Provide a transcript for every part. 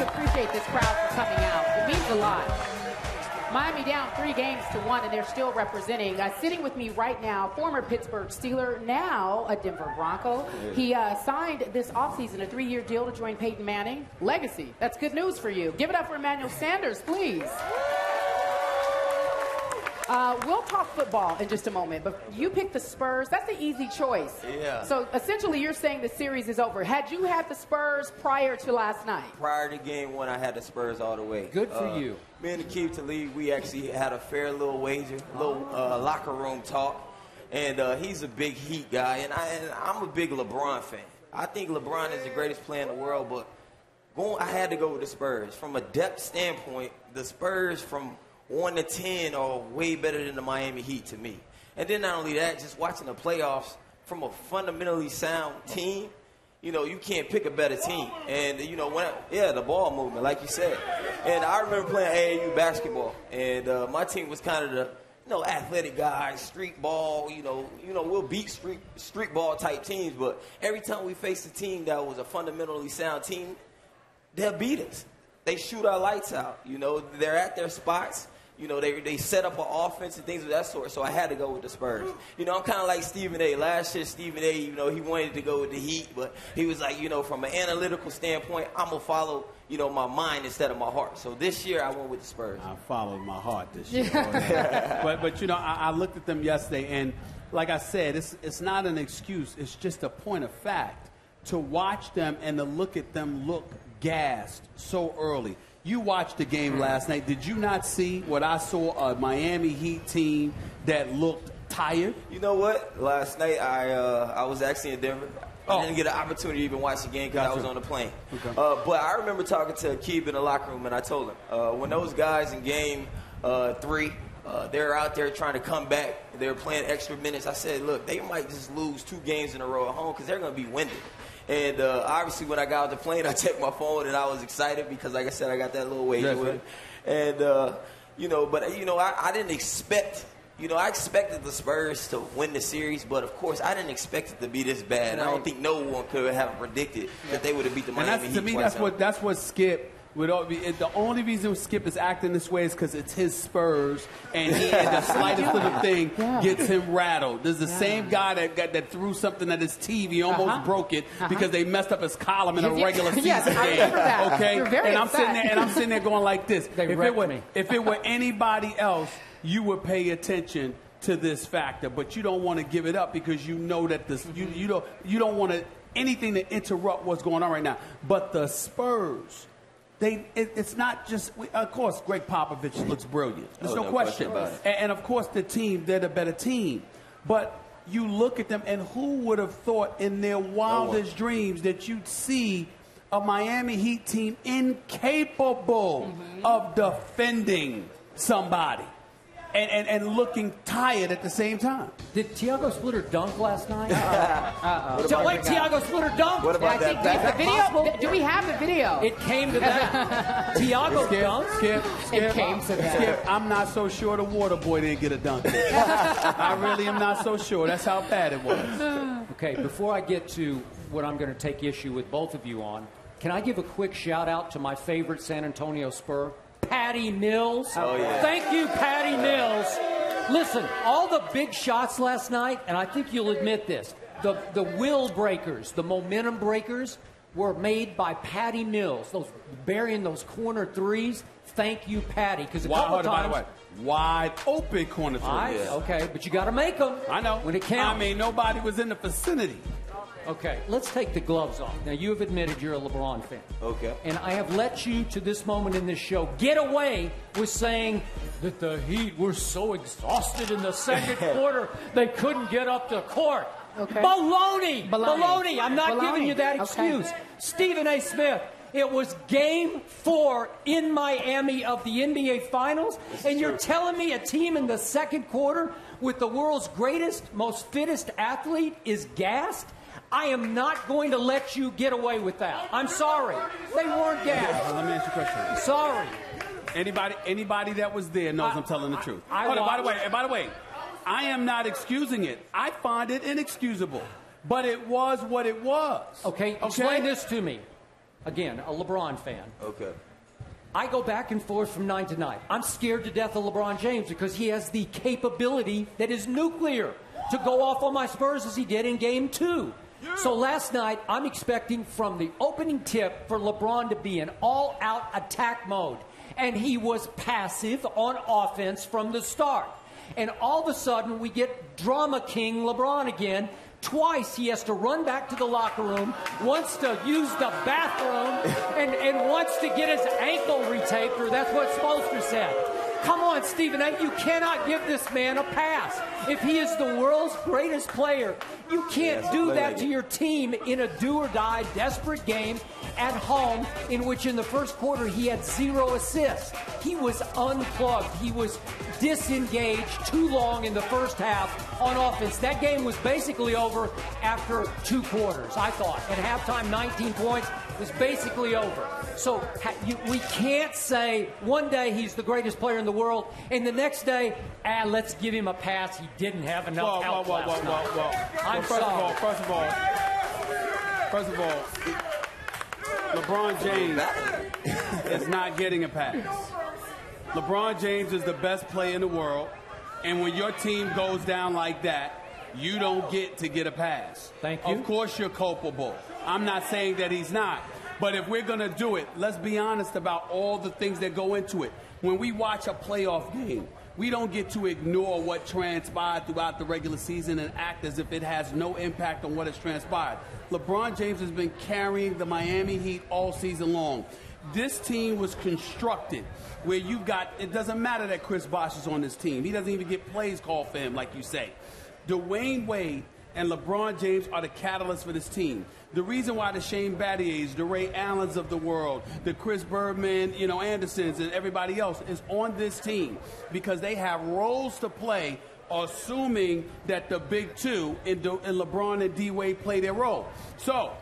appreciate this crowd for coming out. It means a lot. Miami down 3-1, and they're still representing. Sitting with me right now, former Pittsburgh Steeler, now a Denver Bronco. He signed this offseason a 3-year deal to join Peyton Manning. Legacy. That's good news for you. Give it up for Emmanuelle Sanders, please. We'll talk football in just a moment, but you picked the Spurs. That's the easy choice. Yeah. So essentially you're saying the series is over. Had you had the Spurs prior to last night? Prior to game one, I had the Spurs all the way. Good for you. Me and the Keith to lead, we actually had a fair little wager, little locker room talk. And he's a big Heat guy, and I'm a big LeBron fan. I think LeBron is the greatest player in the world, but I had to go with the Spurs. From a depth standpoint, the Spurs from 1 to 10 are way better than the Miami Heat to me. And then not only that, just watching the playoffs from a fundamentally sound team, you know, you can't pick a better team. And, you know, the ball movement, like you said. And I remember playing AAU basketball, and my team was kind of the, athletic guys, street ball, we'll beat street ball type teams, but every time we faced a team that was a fundamentally sound team, they'll beat us. They shoot our lights out, they're at their spots. They set up an offense and things of that sort, so I had to go with the Spurs. I'm kind of like Stephen A. Last year, Stephen A., he wanted to go with the Heat, but he was like, from an analytical standpoint, I'm going to follow, my mind instead of my heart. So this year, I went with the Spurs. I followed my heart this year. but I looked at them yesterday, and like I said, it's not an excuse. It's just a point of fact to watch them and to look at them look gassed so early. You watched the game last night. Did you not see what I saw, a Miami Heat team that looked tired? You know what? Last night I was actually in Denver. I didn't get an opportunity to even watch the game because I was on the plane. Okay. But I remember talking to Keeb in the locker room, and I told him, when those guys in game 3, they're out there trying to come back, they're playing extra minutes, I said, look, they might just lose 2 games in a row at home because they're going to be winded. And obviously, when I got off the plane, I checked my phone, and I was excited because, like I said, I got that little wager with it. And, I didn't expect, I expected the Spurs to win the series, but, of course, I didn't expect it to be this bad. Right. I don't think no one could have predicted that they would have beat the Miami Heat. To me, that's what Skip would all be. The only reason Skip is acting this way is because it's his Spurs, and the slightest little thing gets him rattled. There's the same guy that threw something at his TV, almost broke it because they messed up his column in a regular season game. Okay, and I'm sitting there going like this. If it were anybody else, you would pay attention to this factor, but you don't want to give it up because you know that you don't want anything to interrupt what's going on right now. But the Spurs. It's not just, of course, Greg Popovich looks brilliant. There's no question about it. And, of course, the team, they're the better team. But you look at them, and who would have thought in their wildest dreams that you'd see a Miami Heat team incapable of defending somebody and looking tired at the same time? Did Thiago Splitter dunk last night? Wait, Thiago Splitter dunk? What about that? The video? Do we have the video? It came to that. Thiago dunked? Skip, it came to that. Skip, I'm not so sure the water boy didn't get a dunk. I really am not so sure. That's how bad it was. Okay, before I get to what I'm going to take issue with both of you on, can I give a quick shout-out to my favorite San Antonio Spur? Patty Mills. Oh, yeah. Thank you, Patty Mills. Listen, all the big shots last night, and I think you'll admit this, the will breakers, the momentum breakers were made by Patty Mills. Those burying those corner threes. Thank you, Patty. Because a couple times, by the way, wide open corner threes. Okay, but you got to make them. I know. When it counts. I mean, nobody was in the vicinity. Okay, let's take the gloves off. Now, you have admitted you're a LeBron fan. Okay. And I have let you, to this moment in this show, get away with saying that the Heat were so exhausted in the second quarter, they couldn't get up the court. Okay. Baloney. I'm not giving you that excuse. Okay. Stephen A. Smith, it was Game 4 in Miami of the NBA Finals, and you're telling me a team in the second quarter with the world's greatest, most fittest athlete is gassed? I am not going to let you get away with that. I'm sorry. They weren't gassed. Let me ask you a question. Sorry. Anybody that was there knows I'm telling the truth. By the way, I am not excusing it. I find it inexcusable. But it was what it was. Okay, explain this to me. again, a LeBron fan. Okay. I go back and forth from night to night. I'm scared to death of LeBron James because he has the capability that is nuclear to go off on my Spurs as he did in Game 2. So last night, I'm expecting from the opening tip for LeBron to be in all-out attack mode. And he was passive on offense from the start. And all of a sudden, we get drama king LeBron again. Twice he has to run back to the locker room, wants to use the bathroom, and wants to get his ankle retaped, or that's what Spoelstra said. Come on, Stephen A., you cannot give this man a pass. If he is the world's greatest player, you can't do that to your team in a do-or-die, desperate game at home in which in the first quarter he had 0 assists. He was unplugged. He was disengaged too long in the first half on offense. That game was basically over after 2 quarters, I thought. At halftime, 19 points was basically over. So we can't say one day he's the greatest player in the world, and the next day, let's give him a pass. He didn't have enough help last night. I'm sorry. First of all, LeBron James is not getting a pass. LeBron James is the best player in the world, and when your team goes down like that, you don't get to get a pass. Thank you. Of course you're culpable. I'm not saying that he's not. But if we're going to do it, let's be honest about all the things that go into it. When we watch a playoff game, we don't get to ignore what transpired throughout the regular season and act as if it has no impact on what has transpired. LeBron James has been carrying the Miami Heat all season long. This team was constructed where you've got, it doesn't matter that Chris Bosh is on this team. He doesn't even get plays called for him, like you say. Dwayne Wade and LeBron James are the catalyst for this team. The reason why the Shane Battiers, the Ray Allens of the world, the Chris Birdman, Andersons, and everybody else is on this team because they have roles to play, assuming that the big two in LeBron and D-Wade play their role. So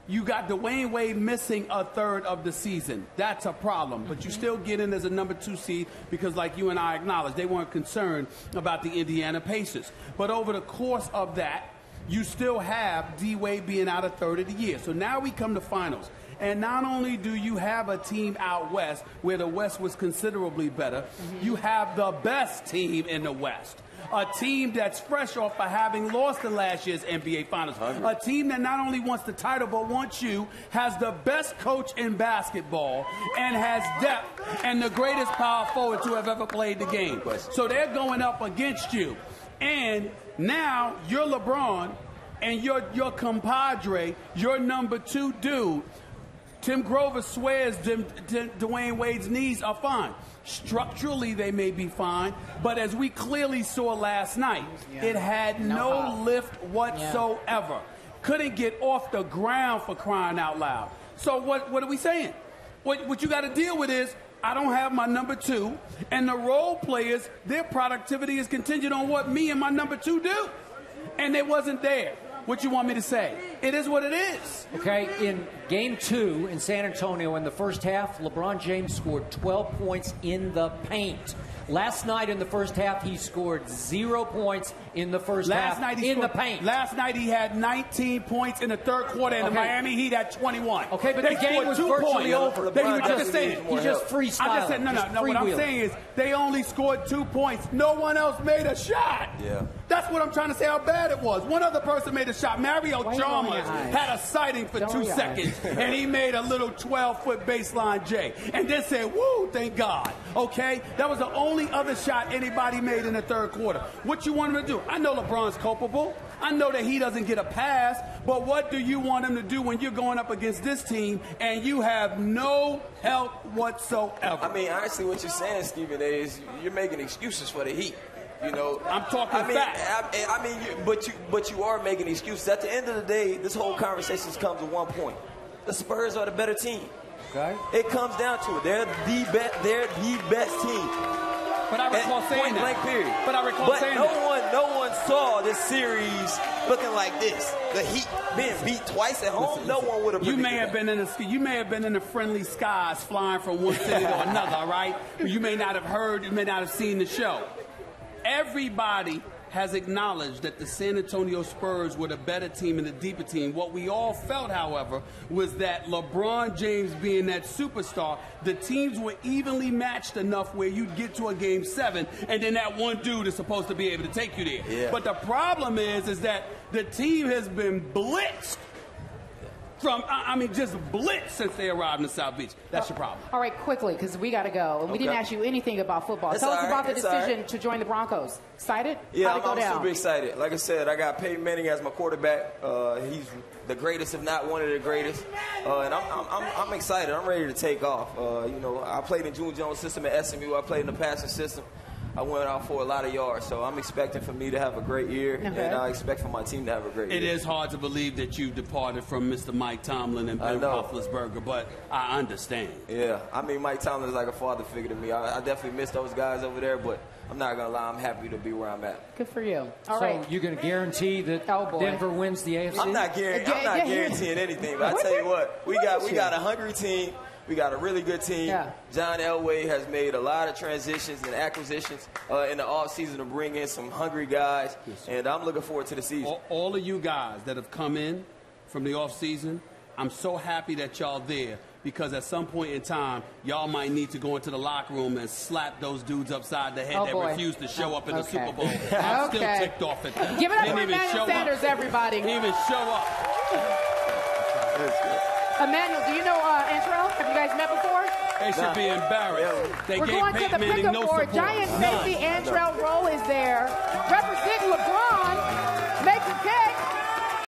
you got Dwayne Wade missing a third of the season. That's a problem. But you still get in as a number 2 seed because, like you and I acknowledged, they weren't concerned about the Indiana Pacers. But over the course of that, you still have D-Wade being out a third of the year. So now we come to finals. And not only do you have a team out west where the West was considerably better, you have the best team in the West. A team that's fresh off of having lost the last year's NBA Finals. A team that not only wants the title but wants you, has the best coach in basketball, and has depth and the greatest power forward to have ever played the game. So they're going up against you. And now you're LeBron and your compadre, your number 2 dude. Tim Grover swears Dwayne Wade's knees are fine. Structurally, they may be fine, but as we clearly saw last night, it had no lift whatsoever. Couldn't get off the ground for crying out loud. So what are we saying? What you got to deal with is, I don't have my number 2, and the role players, their productivity is contingent on what me and my number 2 do. And it wasn't there. What you want me to say? It is what it is. Okay, in Game 2 in San Antonio in the first half, LeBron James scored 12 points in the paint. Last night in the first half, he scored 0 points in the first half the paint. Last night he had 19 points in the third quarter, and the Miami Heat had 21. Okay, but the game was virtually over. I'm just saying. He just freestyling. I just said, no. What I'm saying is they only scored 2 points. No one else made a shot. Yeah. That's what I'm trying to say how bad it was. One other person made a shot. Mario Chalmers had a sighting for 2 seconds, and he made a little 12-foot baseline J. And then said, woo, thank God. Okay? That was the only other shot anybody made in the third quarter. What you want him to do? I know LeBron's culpable. I know that he doesn't get a pass, but what do you want him to do when you're going up against this team and you have no help whatsoever? I mean, honestly, what you're saying, Stephen A., is you're making excuses for the Heat. You know, I'm talking facts. But you are making excuses. At the end of the day, this whole conversation comes to one point: the Spurs are the better team. Okay. It comes down to it. They're the best team. But I recall saying that. Point blank period. But I recall saying that. No one saw this series looking like this. The Heat being beat twice at home. No one would have. You may have been in the friendly skies, flying from one city to another. Right? You may not have heard. You may not have seen the show. Everybody has acknowledged that the San Antonio Spurs were the better team and the deeper team. What we all felt, however, was that LeBron James being that superstar, the teams were evenly matched enough where you'd get to a Game 7, and then that one dude is supposed to be able to take you there. Yeah. But the problem is that the team has been blitzed just blitzed since they arrived in South Beach. That's your problem. All right, quickly, because we got to go. And we didn't ask you anything about football. Tell us about the decision to join the Broncos. Excited? Yeah, How'd it go down? I'm super excited. Like I said, I got Peyton Manning as my quarterback. He's the greatest, if not one of the greatest. And I'm excited. I'm ready to take off. I played in June Jones' system at SMU. I played in the passing system. I went out for a lot of yards, so I'm expecting for me to have a great year, and I expect for my team to have a great year. It is hard to believe that you departed from Mr. Mike Tomlin and Ben Roethlisberger, but I understand. Yeah, I mean, Mike Tomlin is like a father figure to me. I definitely miss those guys over there, but I'm not going to lie, I'm happy to be where I'm at. Good for you. All so right. you're going to guarantee that Denver wins the AFC? I'm not guaranteeing anything, but I tell you what, we got a hungry team. We got a really good team. Yeah. John Elway has made a lot of transitions and acquisitions in the offseason to bring in some hungry guys, and I'm looking forward to the season. All of you guys that have come in from the offseason, I'm so happy that y'all there, because at some point in time, y'all might need to go into the locker room and slap those dudes upside the head that refuse to show up in the Super Bowl. I'm still ticked off at that. Give it up for Emmanuelle Sanders, everybody. Didn't even show up. Emmanuelle, do you know Antrell? Have you guys met before? They should be embarrassed. They We're gave going to Peyton the Manning pickup no for support. Giant safety Antrell Roll is there. Representing